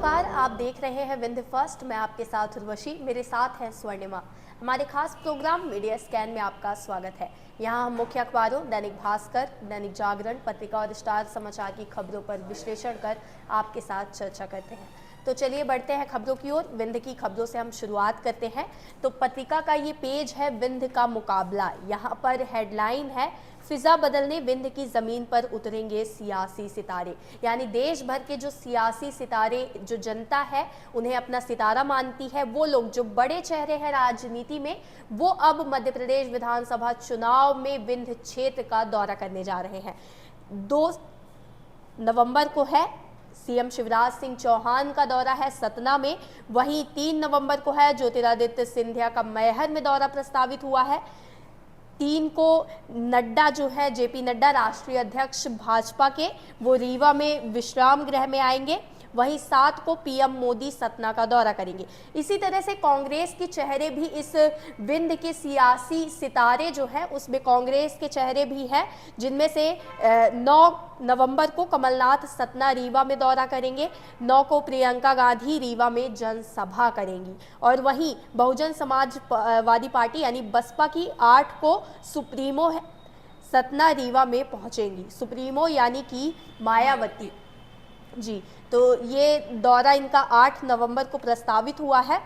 नमस्कार, आप देख रहे हैं विंध्य फर्स्ट। मैं आपके साथ उर्वशी, मेरे साथ है स्वर्णिमा। हमारे खास प्रोग्राम मीडिया स्कैन में आपका स्वागत है। यहाँ हम मुख्य अखबारों दैनिक भास्कर, दैनिक जागरण, पत्रिका और स्टार समाचार की खबरों पर विश्लेषण कर आपके साथ चर्चा करते हैं। तो चलिए बढ़ते हैं खबरों की ओर। विंध्य की खबरों से हम शुरुआत करते हैं। तो पत्रिका का ये पेज है विंध्य का मुकाबला। यहाँ पर हेडलाइन है, फिजा बदलने विंध्य की जमीन पर उतरेंगे सियासी सितारे। यानी देश भर के जो सियासी सितारे, जो जनता है उन्हें अपना सितारा मानती है, वो लोग जो बड़े चेहरे हैं राजनीति में, वो अब मध्य प्रदेश विधानसभा चुनाव में विंध्य क्षेत्र का दौरा करने जा रहे हैं। 2 नवंबर को है सीएम शिवराज सिंह चौहान का दौरा है सतना में। वहीं 3 नवंबर को है ज्योतिरादित्य सिंधिया का मैहर में दौरा प्रस्तावित हुआ है। 3 को नड्डा जो है, जेपी नड्डा राष्ट्रीय अध्यक्ष भाजपा के, वो रीवा में विश्राम गृह में आएंगे। वहीं 7 को पीएम मोदी सतना का दौरा करेंगे। इसी तरह से कांग्रेस के चेहरे भी, इस विंध्य के सियासी सितारे जो हैं उसमें कांग्रेस के चेहरे भी हैं, जिनमें से 9 नवंबर को कमलनाथ सतना रीवा में दौरा करेंगे। 9 को प्रियंका गांधी रीवा में जनसभा करेंगी। और वहीं बहुजन समाजवादी पार्टी यानी बसपा की 8 को सुप्रीमो सतना रीवा में पहुंचेंगी। सुप्रीमो यानी कि मायावती जी। तो ये दौरा इनका 8 नवंबर को प्रस्तावित हुआ है।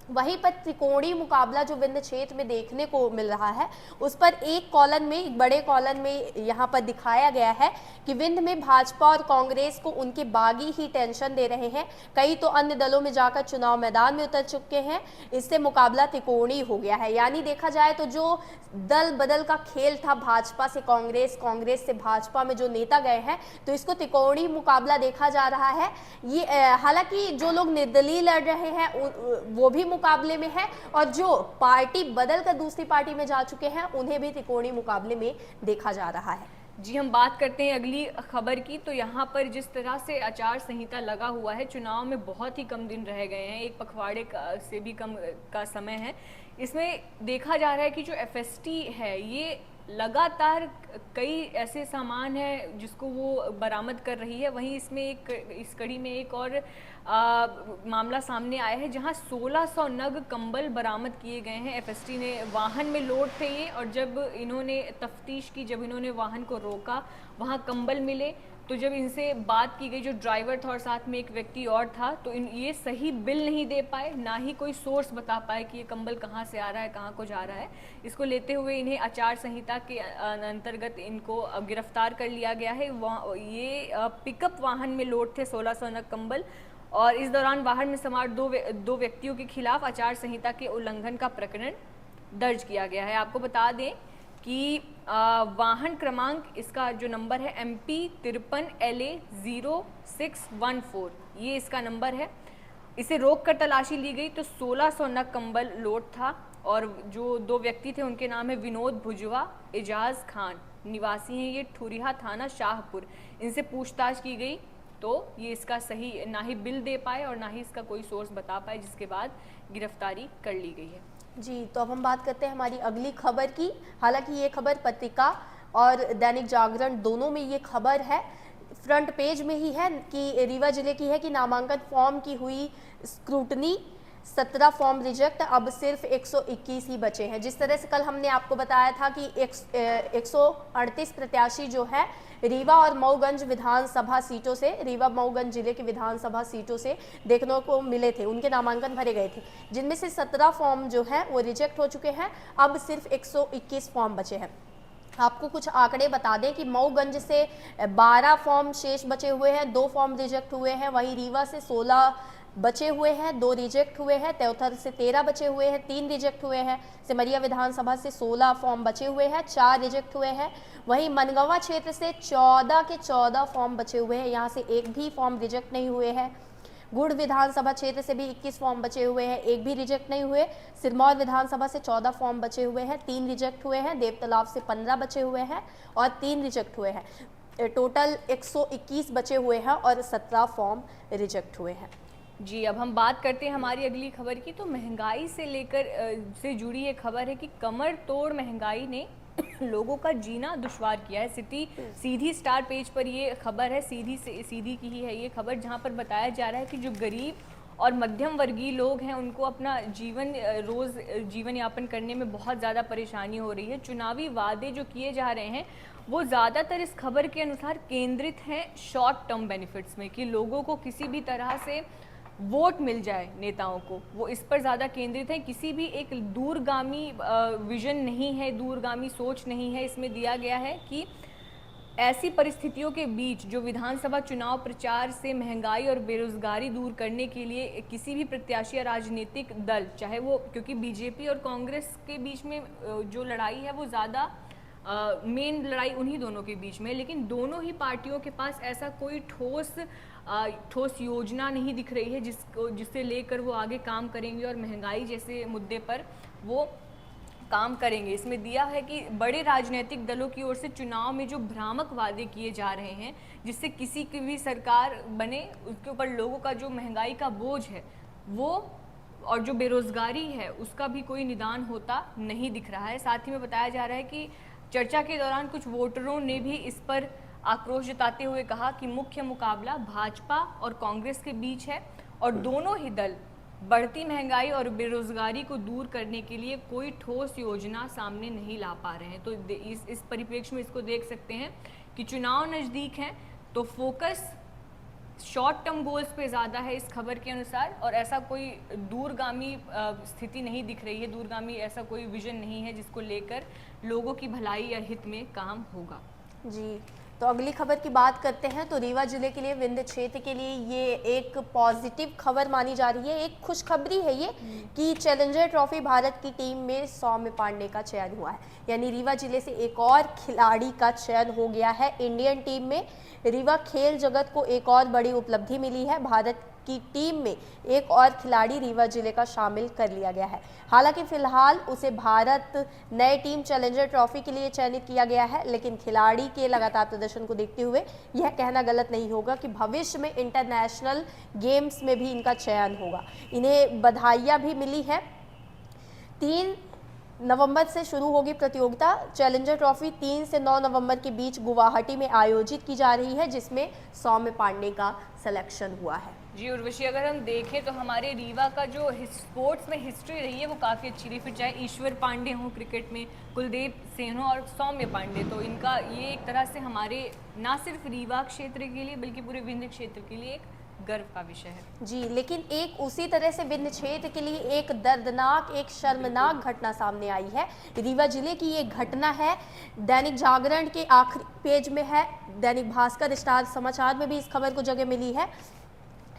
वहीं पर त्रिकोणीय मुकाबला जो विंध्य क्षेत्र में देखने को मिल रहा है, उस पर एक कॉलम में, एक बड़े कॉलम में यहाँ पर दिखाया गया है कि विंध्य में भाजपा और कांग्रेस को उनके बागी ही टेंशन दे रहे हैं। कई तो अन्य दलों में जाकर चुनाव मैदान में उतर चुके हैं। इससे मुकाबला त्रिकोणीय हो गया है। यानी देखा जाए तो जो दल बदल का खेल था, भाजपा से कांग्रेस, कांग्रेस से भाजपा में जो नेता गए हैं, तो इसको त्रिकोणीय मुकाबला देखा जा रहा है। ये हालांकि जो लोग निर्दलीय लड़ रहे हैं वो भी मुकाबले में है, और जो पार्टी बदल कर दूसरी पार्टी में जा चुके हैं उन्हें भी त्रिकोणीय मुकाबले में देखा जा रहा है। जी, हम बात करते हैं अगली खबर की। तो यहाँ पर जिस तरह से आचार संहिता लगा हुआ है, चुनाव में बहुत ही कम दिन रह गए हैं, एक पखवाड़े से भी कम का समय है। इसमें देखा जा रहा है कि जो एफएसटी है, ये लगातार कई ऐसे सामान है जिसको वो बरामद कर रही है। वहीं इसमें इस कड़ी में एक और मामला सामने आया है, जहां 1600 नग कंबल बरामद किए गए हैं। एफएसटी ने वाहन में लोड थे ये, और जब इन्होंने तफ्तीश की, जब इन्होंने वाहन को रोका, वहां कंबल मिले। तो जब इनसे बात की गई, जो ड्राइवर था और साथ में एक व्यक्ति और था, तो ये सही बिल नहीं दे पाए, ना ही कोई सोर्स बता पाए कि ये कंबल कहाँ से आ रहा है, कहाँ को जा रहा है। इसको लेते हुए इन्हें आचार संहिता के अंतर्गत इनको गिरफ्तार कर लिया गया है। ये पिकअप वाहन में लोड थे 1600 नग कंबल, और इस दौरान वाहन में सवार दो व्यक्तियों के खिलाफ आचार संहिता के उल्लंघन का प्रकरण दर्ज किया गया है। आपको बता दें कि वाहन क्रमांक, इसका जो नंबर है MP 53LA 0614, ये इसका नंबर है। इसे रोक कर तलाशी ली गई तो 1600 नग कंबल लोड था, और जो 2 व्यक्ति थे उनके नाम है विनोद भुजवा, एजाज खान, निवासी हैं ये ठुरिया थाना शाहपुर। इनसे पूछताछ की गई तो ये इसका सही ना ही बिल दे पाए और ना ही इसका कोई सोर्स बता पाए, जिसके बाद गिरफ्तारी कर ली गई है। जी, तो अब हम बात करते हैं हमारी अगली खबर की। हालांकि ये खबर पत्रिका और दैनिक जागरण दोनों में ये खबर है, फ्रंट पेज में ही है कि रीवा जिले की है कि नामांकन फॉर्म की हुई स्क्रूटनी, 17 फॉर्म रिजेक्ट, अब सिर्फ 121 ही बचे हैं। जिस तरह से कल हमने आपको बताया था कि 138 प्रत्याशी जो है रीवा और मऊगंज विधानसभा सीटों से, रीवा मऊगंज जिले की विधानसभा सीटों से देखने को मिले थे, उनके नामांकन भरे गए थे, जिनमें से 17 फॉर्म जो है वो रिजेक्ट हो चुके हैं। अब सिर्फ 121 फॉर्म बचे हैं। आपको कुछ आंकड़े बता दें कि मऊगंज से 12 फॉर्म शेष बचे हुए हैं, 2 फॉर्म रिजेक्ट हुए हैं। वहीं रीवा से 16 बचे हुए हैं, 2 रिजेक्ट हुए हैं। त्योथर से 13 बचे हुए हैं, 3 रिजेक्ट हुए हैं। सिमरिया विधानसभा से 16 फॉर्म बचे हुए हैं, 4 रिजेक्ट हुए हैं। वहीं मनगवा क्षेत्र से 14 के 14 फॉर्म बचे हुए हैं, यहाँ से एक भी फॉर्म रिजेक्ट नहीं हुए हैं। गुड़ विधानसभा क्षेत्र से भी 21 फॉर्म बचे हुए हैं, एक भी रिजेक्ट नहीं हुए। सिरमौर विधानसभा से 14 फॉर्म बचे हुए हैं, 3 रिजेक्ट हुए हैं। देवतालाब से 15 बचे हुए हैं और 3 रिजेक्ट हुए हैं। टोटल 121 बचे हुए हैं और 17 फॉर्म रिजेक्ट हुए हैं। जी, अब हम बात करते हैं हमारी अगली खबर की। तो महंगाई से लेकर से जुड़ी ये खबर है कि कमर तोड़ महंगाई ने लोगों का जीना दुश्वार किया है। सिटी सीधी स्टार पेज पर ये खबर है, सीधी की ही है ये खबर, जहाँ पर बताया जा रहा है कि जो गरीब और मध्यम वर्गीय लोग हैं उनको अपना रोज़ जीवन यापन करने में बहुत ज़्यादा परेशानी हो रही है। चुनावी वादे जो किए जा रहे हैं वो ज़्यादातर इस खबर के अनुसार केंद्रित हैं शॉर्ट टर्म बेनिफिट्स में, कि लोगों को किसी भी तरह से वोट मिल जाए नेताओं को, वो इस पर ज़्यादा केंद्रित है। किसी भी एक दूरगामी विजन नहीं है, दूरगामी सोच नहीं है। इसमें दिया गया है कि ऐसी परिस्थितियों के बीच जो विधानसभा चुनाव प्रचार से महंगाई और बेरोजगारी दूर करने के लिए किसी भी प्रत्याशी या राजनीतिक दल, चाहे वो, क्योंकि बीजेपी और कांग्रेस के बीच में जो लड़ाई है वो ज़्यादा मेन लड़ाई उन्हीं दोनों के बीच में, लेकिन दोनों ही पार्टियों के पास ऐसा कोई ठोस योजना नहीं दिख रही है जिससे लेकर वो आगे काम करेंगे और महंगाई जैसे मुद्दे पर वो काम करेंगे। इसमें दिया है कि बड़े राजनीतिक दलों की ओर से चुनाव में जो भ्रामक वादे किए जा रहे हैं जिससे किसी की भी सरकार बने उसके ऊपर लोगों का जो महंगाई का बोझ है वो और जो बेरोजगारी है उसका भी कोई निदान होता नहीं दिख रहा है। साथ ही में बताया जा रहा है कि चर्चा के दौरान कुछ वोटरों ने भी इस पर आक्रोश जताते हुए कहा कि मुख्य मुकाबला भाजपा और कांग्रेस के बीच है और दोनों ही दल बढ़ती महंगाई और बेरोजगारी को दूर करने के लिए कोई ठोस योजना सामने नहीं ला पा रहे हैं। तो इस परिप्रेक्ष्य में इसको देख सकते हैं कि चुनाव नज़दीक हैं तो फोकस शॉर्ट टर्म गोल्स पे ज़्यादा है इस खबर के अनुसार, और ऐसा कोई दूरगामी स्थिति नहीं दिख रही है, दूरगामी ऐसा कोई विजन नहीं है जिसको लेकर लोगों की भलाई या हित में काम होगा। जी, तो अगली खबर की बात करते हैं तो रीवा जिले के लिए, विंध्य क्षेत्र के लिए ये एक पॉजिटिव खबर मानी जा रही है, एक खुशखबरी है ये कि चैलेंजर ट्रॉफी भारत की टीम में सौम्य पांडे का चयन हुआ है। यानी रीवा जिले से एक और खिलाड़ी का चयन हो गया है इंडियन टीम में। रीवा खेल जगत को एक और बड़ी उपलब्धि मिली है, भारत की टीम में एक और खिलाड़ी रीवा जिले का शामिल कर लिया गया है। हालांकि फिलहाल उसे भारत नए टीम चैलेंजर ट्रॉफी के लिए चयनित किया गया है, लेकिन खिलाड़ी के लगातार प्रदर्शन को देखते हुए यह कहना गलत नहीं होगा कि भविष्य में इंटरनेशनल गेम्स में भी इनका चयन होगा। इन्हें बधाइयाँ भी मिली हैं। 3 नवंबर से शुरू होगी प्रतियोगिता। चैलेंजर ट्रॉफी 3 से 9 नवंबर के बीच गुवाहाटी में आयोजित की जा रही है, जिसमें सौम्य पांडे का सिलेक्शन हुआ है। जी उर्वशी, अगर हम देखें तो हमारे रीवा का जो स्पोर्ट्स में हिस्ट्री रही है वो काफ़ी अच्छी रही, फिर चाहे ईश्वर पांडे हों क्रिकेट में, कुलदीप सेन हो और सौम्य पांडे, तो इनका ये एक तरह से हमारे ना सिर्फ रीवा क्षेत्र के लिए बल्कि पूरे विंध्य क्षेत्र के लिए एक गर्व का विषय है। जी, लेकिन एक उसी तरह से विंध्य क्षेत्र के लिए एक दर्दनाक, एक शर्मनाक घटना सामने आई है। रीवा जिले की ये घटना है, दैनिक जागरण के आखिरी पेज में है, दैनिक भास्कर स्टार समाचार में भी इस खबर को जगह मिली है।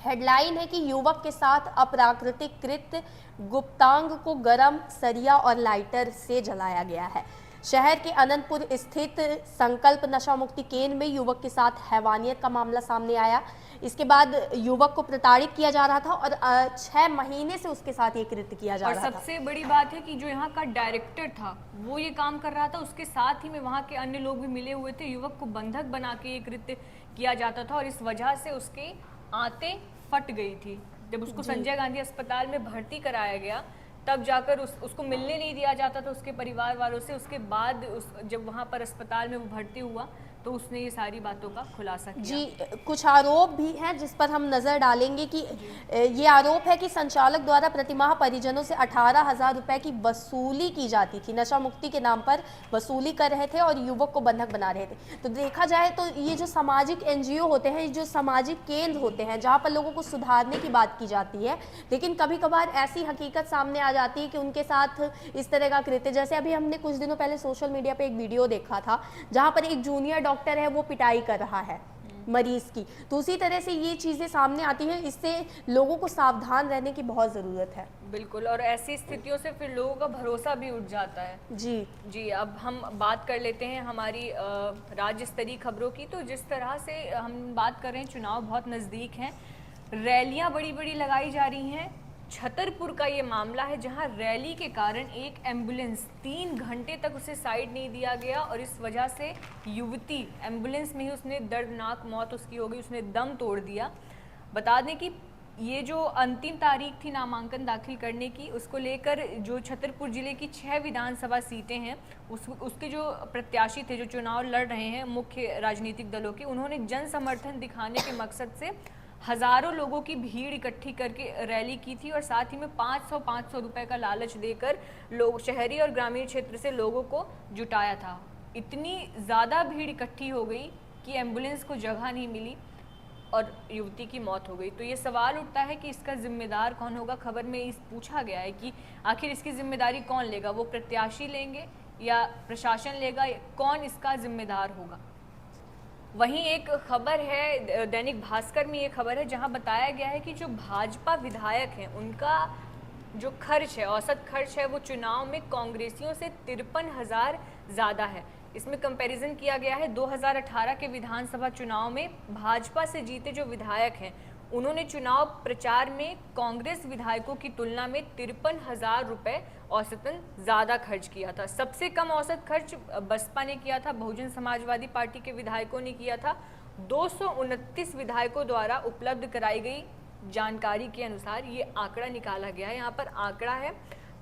हेडलाइन है कि युवक के साथ अप्राकृतिक कृत्य, गुप्तांग को गरम सरिया और लाइटर से जलाया गया है। शहर के अनंतपुर स्थित संकल्प नशा मुक्ति केंद्र में युवक के साथ हैवानियत का मामला सामने आया। इसके बाद युवक को प्रताड़ित किया जा रहा था और 6 महीने से उसके साथ ये कृत्य किया जा रहा था। और सबसे बड़ी बात है कि जो यहाँ का डायरेक्टर था वो ये काम कर रहा था, उसके साथ ही में वहाँ के अन्य लोग भी मिले हुए थे। युवक को बंधक बना के ये कृत्य किया जाता था और इस वजह से उसके आंतें फट गई थी। जब उसको संजय गांधी अस्पताल में भर्ती कराया गया तब जाकर उसको मिलने नहीं दिया जाता था उसके परिवार वालों से। उसके बाद जब वहाँ पर अस्पताल में वो भर्ती हुआ तो उसने ये सारी बातों का खुलासा किया। जी, कुछ आरोप भी हैं जिस पर हम नज़र डालेंगे कि ये आरोप है कि संचालक द्वारा प्रतिमाह परिजनों से 18,000 रुपए की वसूली की जाती थी, नशा मुक्ति के नाम पर वसूली कर रहे थे और युवक को बंधक बना रहे थे। तो देखा जाए तो ये जो सामाजिक NGO होते हैं, जो सामाजिक केंद्र होते हैं जहाँ पर लोगों को सुधारने की बात की जाती है, लेकिन कभी कभार ऐसी हकीकत सामने आ जाती है कि उनके साथ इस तरह का कृत्य, जैसे अभी हमने कुछ दिनों पहले सोशल मीडिया पर एक वीडियो देखा था जहाँ पर एक जूनियर डॉक्टर है वो पिटाई कर रहा है मरीज की। तो उसी तरह से ये चीजें सामने आती हैं, इससे लोगों को सावधान रहने की बहुत जरूरत है। बिल्कुल, और ऐसी स्थितियों से फिर लोगों का भरोसा भी उठ जाता है। जी, अब हम बात कर लेते हैं हमारी राज्य स्तरीय खबरों की। तो जिस तरह से हम बात कर रहे हैं, चुनाव बहुत नज़दीक हैं, रैलियां बड़ी बड़ी लगाई जा रही हैं। छतरपुर का ये मामला है जहां रैली के कारण एक एम्बुलेंस 3 घंटे तक उसे साइड नहीं दिया गया और इस वजह से युवती एम्बुलेंस में ही उसने दर्दनाक मौत उसकी हो गई, उसने दम तोड़ दिया। बता दें कि ये जो अंतिम तारीख थी नामांकन दाखिल करने की, उसको लेकर जो छतरपुर जिले की 6 विधानसभा सीटें हैं उसके जो प्रत्याशी थे जो चुनाव लड़ रहे हैं मुख्य राजनीतिक दलों के, उन्होंने जन समर्थन दिखाने के मकसद से हजारों लोगों की भीड़ इकट्ठी करके रैली की थी और साथ ही में 500 रुपए का लालच देकर लोग शहरी और ग्रामीण क्षेत्र से लोगों को जुटाया था। इतनी ज़्यादा भीड़ इकट्ठी हो गई कि एम्बुलेंस को जगह नहीं मिली और युवती की मौत हो गई। तो ये सवाल उठता है कि इसका जिम्मेदार कौन होगा। खबर में इस पूछा गया है कि आखिर इसकी जिम्मेदारी कौन लेगा, वो प्रत्याशी लेंगे या प्रशासन लेगा, कौन इसका जिम्मेदार होगा। वहीं एक खबर है दैनिक भास्कर में, ये खबर है जहां बताया गया है कि जो भाजपा विधायक हैं उनका जो खर्च है, औसत खर्च है, वो चुनाव में कांग्रेसियों से 53,000 ज़्यादा है। इसमें कंपैरिजन किया गया है 2018 के विधानसभा चुनाव में भाजपा से जीते जो विधायक हैं उन्होंने चुनाव प्रचार में कांग्रेस विधायकों की तुलना में 53,000 रुपये औसतन ज़्यादा खर्च किया था। सबसे कम औसत खर्च बसपा ने किया था, बहुजन समाजवादी पार्टी के विधायकों ने किया था। 229 विधायकों द्वारा उपलब्ध कराई गई जानकारी के अनुसार ये आंकड़ा निकाला गया है। यहाँ पर आंकड़ा है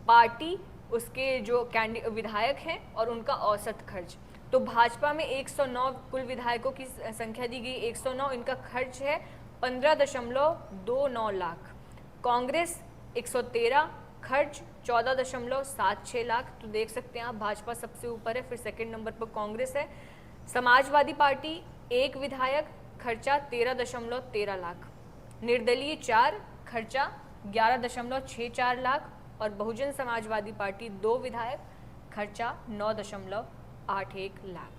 पार्टी, उसके जो विधायक हैं और उनका औसत खर्च। तो भाजपा में 109 कुल विधायकों की संख्या दी गई, 109, इनका खर्च है 15.29 लाख। कांग्रेस 113, खर्च 14.76 लाख। तो देख सकते हैं आप भाजपा सबसे ऊपर है, फिर सेकंड नंबर पर कांग्रेस है। समाजवादी पार्टी 1 विधायक, खर्चा 13.13 लाख। निर्दलीय 4, खर्चा 11.64 लाख और बहुजन समाजवादी पार्टी 2 विधायक, खर्चा 9.81 लाख।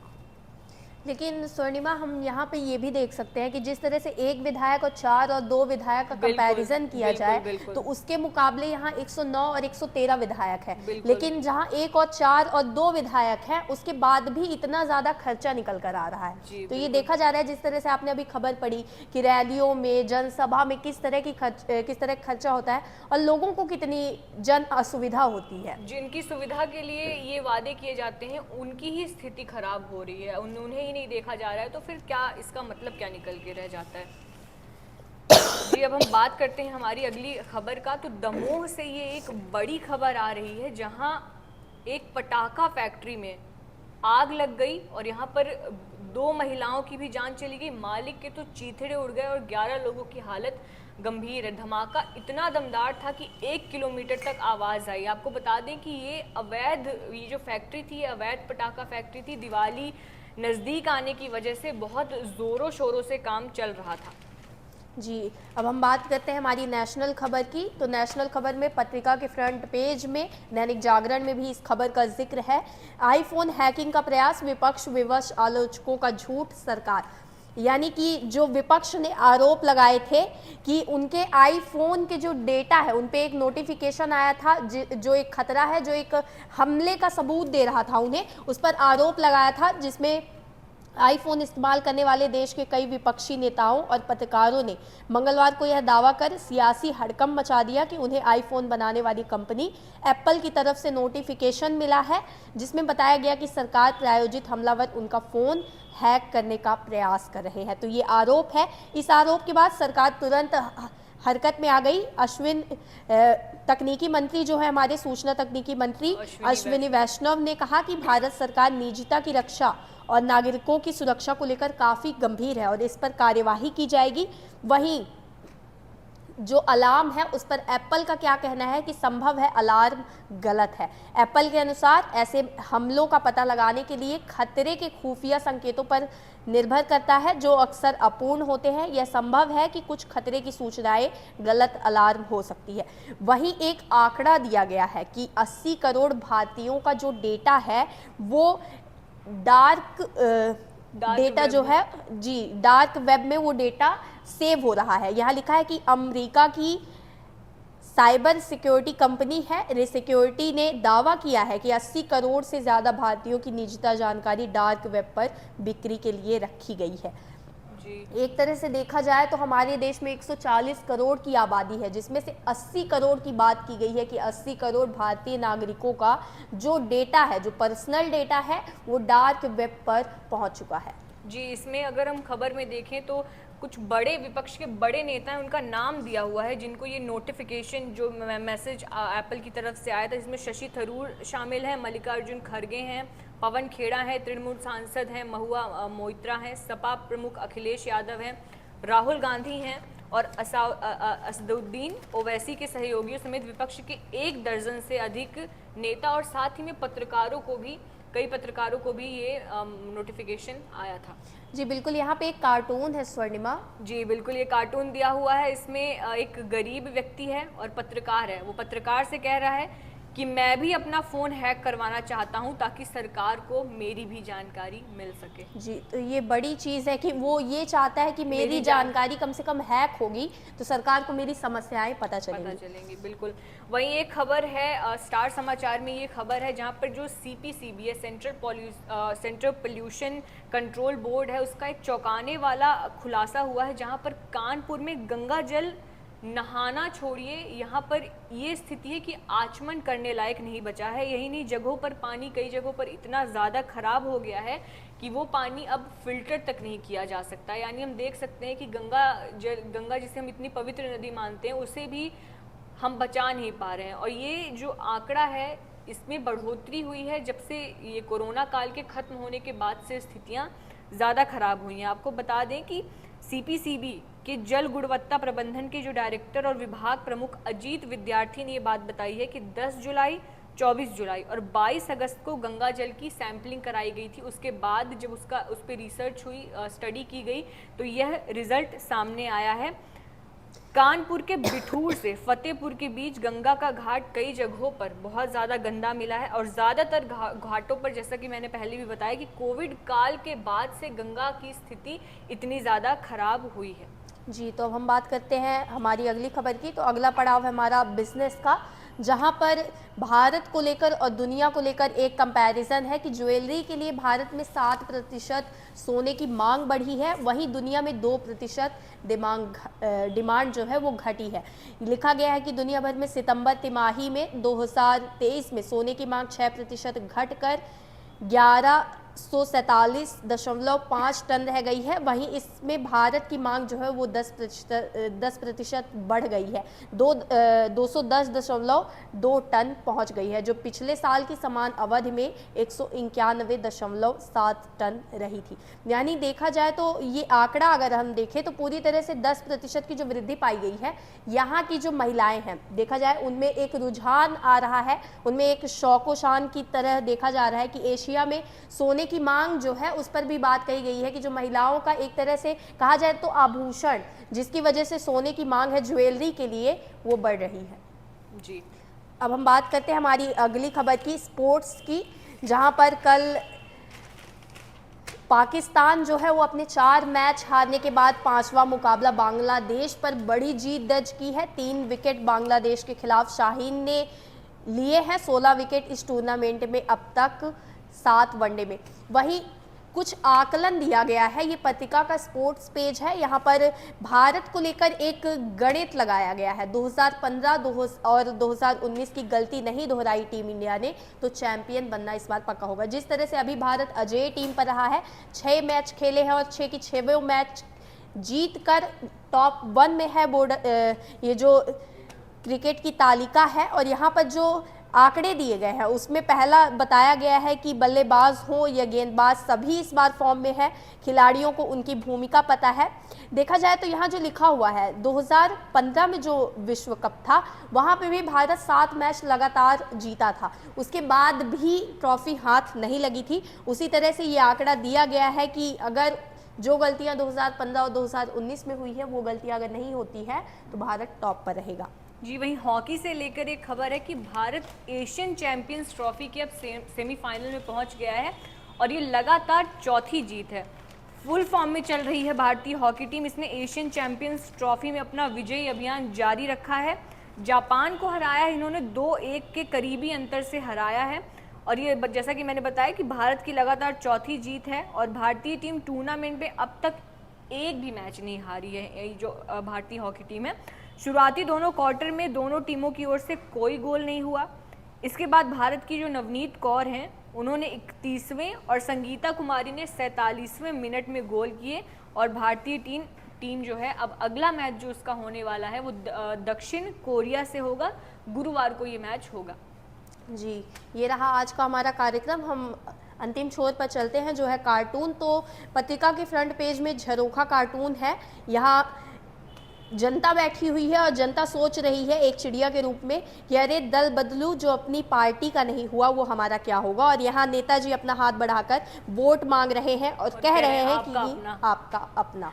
लेकिन स्वर्णिमा, हम यहाँ पे ये भी देख सकते हैं कि जिस तरह से 1 विधायक और 4 और 2 विधायक का कंपैरिजन किया जाए तो उसके मुकाबले यहाँ 109 और 113 विधायक है, लेकिन जहाँ 1 और 4 और 2 विधायक हैं उसके बाद भी इतना ज़्यादा खर्चा निकल कर आ रहा है। तो ये देखा जा रहा है, जिस तरह से आपने अभी खबर पढ़ी कि रैलियों में, जनसभा में किस तरह खर्चा होता है और लोगों को कितनी जन असुविधा होती है। जिनकी सुविधा के लिए ये वादे किए जाते हैं उनकी ही स्थिति खराब हो रही है, उन्हें नहीं देखा जा रहा है, तो फिर क्या इसका मतलब क्या निकल के रह जाता है। जी, अब हम बात करते हैं हमारी अगली खबर का। तो दमोह से ये एक बड़ी खबर आ रही है जहां एक पटाखा फैक्ट्री में आग लग गई और यहां पर 2 महिलाओं की भी जान चली गई, मालिक के तो चीथड़े उड़ गए और 11 लोगों की हालत गंभीर है। धमाका इतना दमदार था कि 1 किलोमीटर तक आवाज़ आई। आपको बता दें कि ये जो फैक्ट्री थी, अवैध पटाखा फैक्ट्री थी। दिवाली नज़दीक आने की वजह से बहुत ज़ोरों शोरों से काम चल रहा था। जी, अब हम बात करते हैं हमारी नेशनल खबर की। तो नेशनल खबर में पत्रिका के फ्रंट पेज में, दैनिक जागरण में भी इस खबर का जिक्र है। आईफोन हैकिंग का प्रयास, विपक्ष विवश, आलोचकों का झूठ सरकार। यानी कि जो विपक्ष ने आरोप लगाए थे कि उनके आईफोन के जो डेटा है उन पे एक नोटिफिकेशन आया था जो एक खतरा है, जो एक हमले का सबूत दे रहा था उन्हें, उस पर आरोप लगाया था, जिसमें आईफोन इस्तेमाल करने वाले देश के कई विपक्षी नेताओं और पत्रकारों ने मंगलवार को यह दावा कर सियासी हड़कंप मचा दिया कि उन्हें आईफोन बनाने वाली कंपनी एप्पल की तरफ से नोटिफिकेशन मिला है, जिसमें बताया गया कि सरकार प्रायोजित हमलावर उनका फ़ोन हैक करने का प्रयास कर रहे हैं। तो ये आरोप है। इस आरोप के बाद सरकार तुरंत हरकत में आ गई। तकनीकी मंत्री जो है हमारे, सूचना तकनीकी मंत्री अश्विनी वैष्णव ने कहा कि भारत सरकार निजता की रक्षा और नागरिकों की सुरक्षा को लेकर काफ़ी गंभीर है और इस पर कार्यवाही की जाएगी। वहीं जो अलार्म है उस पर एप्पल का क्या कहना है कि संभव है अलार्म गलत है। एप्पल के अनुसार ऐसे हमलों का पता लगाने के लिए खतरे के खुफिया संकेतों पर निर्भर करता है जो अक्सर अपूर्ण होते हैं। यह संभव है कि कुछ खतरे की सूचनाएं गलत अलार्म हो सकती है। वहीं एक आंकड़ा दिया गया है कि 80 करोड़ भारतीयों का जो डेटा है वो डार्क डेटा जो है जी डार्क वेब में वो डेटा सेव हो रहा है। यहाँ लिखा है कि अमेरिका की साइबर सिक्योरिटी कंपनी है रिसिक्योरिटी ने दावा किया है कि 80 करोड़ से ज़्यादा भारतीयों की निजता जानकारी डार्क वेब पर बिक्री के लिए रखी गई है। एक तरह से देखा जाए तो हमारे देश में 140 करोड़ की आबादी है, जिसमें से 80 करोड़ की बात की गई है कि 80 करोड़ भारतीय नागरिकों का जो डेटा है, जो पर्सनल डेटा है, वो डार्क वेब पर पहुंच चुका है। जी, इसमें अगर हम खबर में देखें तो कुछ बड़े विपक्ष के बड़े नेता हैं, उनका नाम दिया हुआ है जिनको ये नोटिफिकेशन जो मैसेज एप्पल की तरफ से आया था। इसमें शशि थरूर शामिल हैं, मल्लिकार्जुन खड़गे हैं, पवन खेड़ा है, तृणमूल सांसद हैं, महुआ मोइत्रा हैं, सपा प्रमुख अखिलेश यादव हैं, राहुल गांधी हैं और असदुद्दीन ओवैसी के सहयोगियों समेत विपक्ष के 1 दर्जन से अधिक नेता और साथ ही में कई पत्रकारों को भी ये नोटिफिकेशन आया था। जी बिल्कुल, यहाँ पे एक कार्टून है स्वर्णिमा। जी बिल्कुल, ये कार्टून दिया हुआ है। इसमें एक गरीब व्यक्ति है और पत्रकार है। वो पत्रकार से कह रहा है कि मैं भी अपना फ़ोन हैक करवाना चाहता हूं ताकि सरकार को मेरी भी जानकारी मिल सके। जी, तो ये बड़ी चीज़ है कि वो ये चाहता है कि मेरी जानकारी कम से कम हैक होगी तो सरकार को मेरी समस्याएं पता चलेंगी। बिल्कुल। वहीं एक खबर है स्टार समाचार में, ये खबर है जहां पर जो CPCB है, सेंट्रल पोल्यूशन कंट्रोल बोर्ड है, उसका एक चौंकाने वाला खुलासा हुआ है जहाँ पर कानपुर में गंगा जल नहाना छोड़िए, यहाँ पर ये स्थिति है कि आचमन करने लायक नहीं बचा है। यही नहीं, जगहों पर पानी कई जगहों पर इतना ज़्यादा खराब हो गया है कि वो पानी अब फिल्टर तक नहीं किया जा सकता। यानी हम देख सकते हैं कि गंगा जिसे हम इतनी पवित्र नदी मानते हैं उसे भी हम बचा नहीं पा रहे हैं। और ये जो आंकड़ा है इसमें बढ़ोतरी हुई है जब से ये कोरोना काल के खत्म होने के बाद से स्थितियाँ ज़्यादा खराब हुई हैं। आपको बता दें कि CPCB के जल गुणवत्ता प्रबंधन के जो डायरेक्टर और विभाग प्रमुख अजीत विद्यार्थी ने ये बात बताई है कि 10 जुलाई, 24 जुलाई और 22 अगस्त को गंगा जल की सैंपलिंग कराई गई थी। उसके बाद जब उस पर रिसर्च हुई, स्टडी की गई तो यह रिजल्ट सामने आया है। कानपुर के बिठूर से फतेहपुर के बीच गंगा का घाट कई जगहों पर बहुत ज़्यादा गंदा मिला है और ज़्यादातर घाटों पर, जैसा कि मैंने पहले भी बताया, कि कोविड काल के बाद से गंगा की स्थिति इतनी ज़्यादा खराब हुई है। जी, तो अब हम बात करते हैं हमारी अगली खबर की। तो अगला पड़ाव है हमारा बिजनेस का, जहां पर भारत को लेकर और दुनिया को लेकर एक कंपैरिजन है कि ज्वेलरी के लिए भारत में 7% सोने की मांग बढ़ी है, वहीं दुनिया में 2% डिमांड जो है वो घटी है। लिखा गया है कि दुनिया भर में सितंबर तिमाही में 2023 में सोने की मांग 6% घटकर 1147.5 टन रह गई है। वहीं इसमें भारत की मांग जो है वो 10% बढ़ गई है, 210.2 टन पहुंच गई है, जो पिछले साल की समान अवधि में 191.7 टन रही थी। यानी देखा जाए तो ये आंकड़ा अगर हम देखें तो पूरी तरह से 10% की जो वृद्धि पाई गई है, यहाँ की जो महिलाएं हैं देखा जाए उनमें एक रुझान आ रहा है, उनमें एक शौको शान की तरह देखा जा रहा है कि एशिया में सोने की मांग जो है उस पर भी बात कही गई है कि जो महिलाओं का एक तरह से कहा जाए तो आभूषण, जिसकी वजह से सोने की मांग है ज्वेलरी के लिए, वो बढ़ रही है। जी, अब हम बात करते हैं हमारी अगली खबर की, स्पोर्ट्स की, जहां पर कल पाकिस्तान जो है वो अपने 4 मैच हारने के बाद 5वां मुकाबला बांग्लादेश पर बड़ी जीत दर्ज की है। 3 विकेट बांग्लादेश के खिलाफ शाहीन ने लिए हैं, 16 विकेट इस टूर्नामेंट में अब तक 7 वनडे में। वहीं कुछ आकलन दिया गया है, ये पत्रिका का स्पोर्ट्स पेज है, यहाँ पर भारत को लेकर एक गणित लगाया गया है। 2015 और 2019 की गलती नहीं दोहराई टीम इंडिया ने तो चैंपियन बनना इस बार पक्का होगा। जिस तरह से अभी भारत अजेय टीम पर रहा है, 6 मैच खेले हैं और 6 की 6वें मैच जीत कर टॉप 1 में है बोर्ड, ये जो क्रिकेट की तालिका है। और यहाँ पर जो आंकड़े दिए गए हैं उसमें पहला बताया गया है कि बल्लेबाज हो या गेंदबाज सभी इस बार फॉर्म में है, खिलाड़ियों को उनकी भूमिका पता है। देखा जाए तो यहाँ जो लिखा हुआ है 2015 में जो विश्व कप था वहाँ पे भी भारत 7 मैच लगातार जीता था, उसके बाद भी ट्रॉफी हाथ नहीं लगी थी। उसी तरह से ये आंकड़ा दिया गया है कि अगर जो गलतियाँ 2015 और 2019 में हुई है वो गलतियाँ अगर नहीं होती है तो भारत टॉप पर रहेगा। जी, वहीं हॉकी से लेकर एक खबर है कि भारत एशियन चैंपियंस ट्रॉफी के अब सेमीफाइनल में पहुंच गया है और ये लगातार 4थी जीत है। फुल फॉर्म में चल रही है भारतीय हॉकी टीम, इसने एशियन चैंपियंस ट्रॉफी में अपना विजयी अभियान जारी रखा है। जापान को हराया है इन्होंने, 2-1 के करीबी अंतर से हराया है। और ये जैसा कि मैंने बताया कि भारत की लगातार 4थी जीत है और भारतीय टीम टूर्नामेंट में अब तक एक भी मैच नहीं हारी है, जो भारतीय हॉकी टीम है। शुरुआती दोनों क्वार्टर में दोनों टीमों की ओर से कोई गोल नहीं हुआ। इसके बाद भारत की जो नवनीत कौर हैं उन्होंने 31वें और संगीता कुमारी ने 47वें मिनट में गोल किए। और भारतीय टीम जो है, अब अगला मैच जो उसका होने वाला है वो दक्षिण कोरिया से होगा। गुरुवार को ये मैच होगा। जी, ये रहा आज का हमारा कार्यक्रम। हम अंतिम छोर पर चलते हैं जो है कार्टून। तो पत्रिका के फ्रंट पेज में झरोखा कार्टून है। यहाँ जनता बैठी हुई है और जनता सोच रही है एक चिड़िया के रूप में कि अरे दल बदलू, जो अपनी पार्टी का नहीं हुआ वो हमारा क्या होगा। और यहाँ नेताजी अपना हाथ बढ़ाकर वोट मांग रहे हैं और कह रहे हैं कि आपका अपना।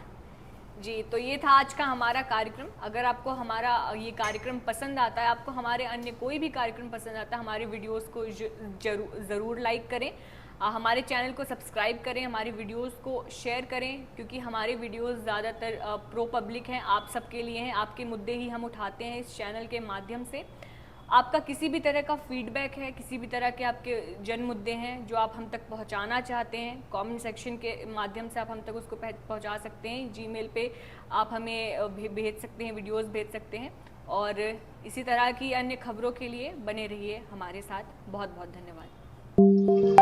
जी, तो ये था आज का हमारा कार्यक्रम। अगर आपको हमारा ये कार्यक्रम पसंद आता है, आपको हमारे अन्य कोई भी कार्यक्रम पसंद आता है, हमारे वीडियोस को ज़रूर लाइक करें, हमारे चैनल को सब्सक्राइब करें, हमारी वीडियोस को शेयर करें, क्योंकि हमारे वीडियोस ज़्यादातर प्रो पब्लिक हैं, आप सबके लिए हैं। आपके मुद्दे ही हम उठाते हैं इस चैनल के माध्यम से। आपका किसी भी तरह का फीडबैक है, किसी भी तरह के आपके जन मुद्दे हैं जो आप हम तक पहुंचाना चाहते हैं, कमेंट सेक्शन के माध्यम से आप हम तक उसको पहुंचा सकते हैं। जीमेल पे आप हमें भेज सकते हैं, वीडियोस भेज सकते हैं। और इसी तरह की अन्य खबरों के लिए बने रहिए हमारे साथ। बहुत बहुत धन्यवाद।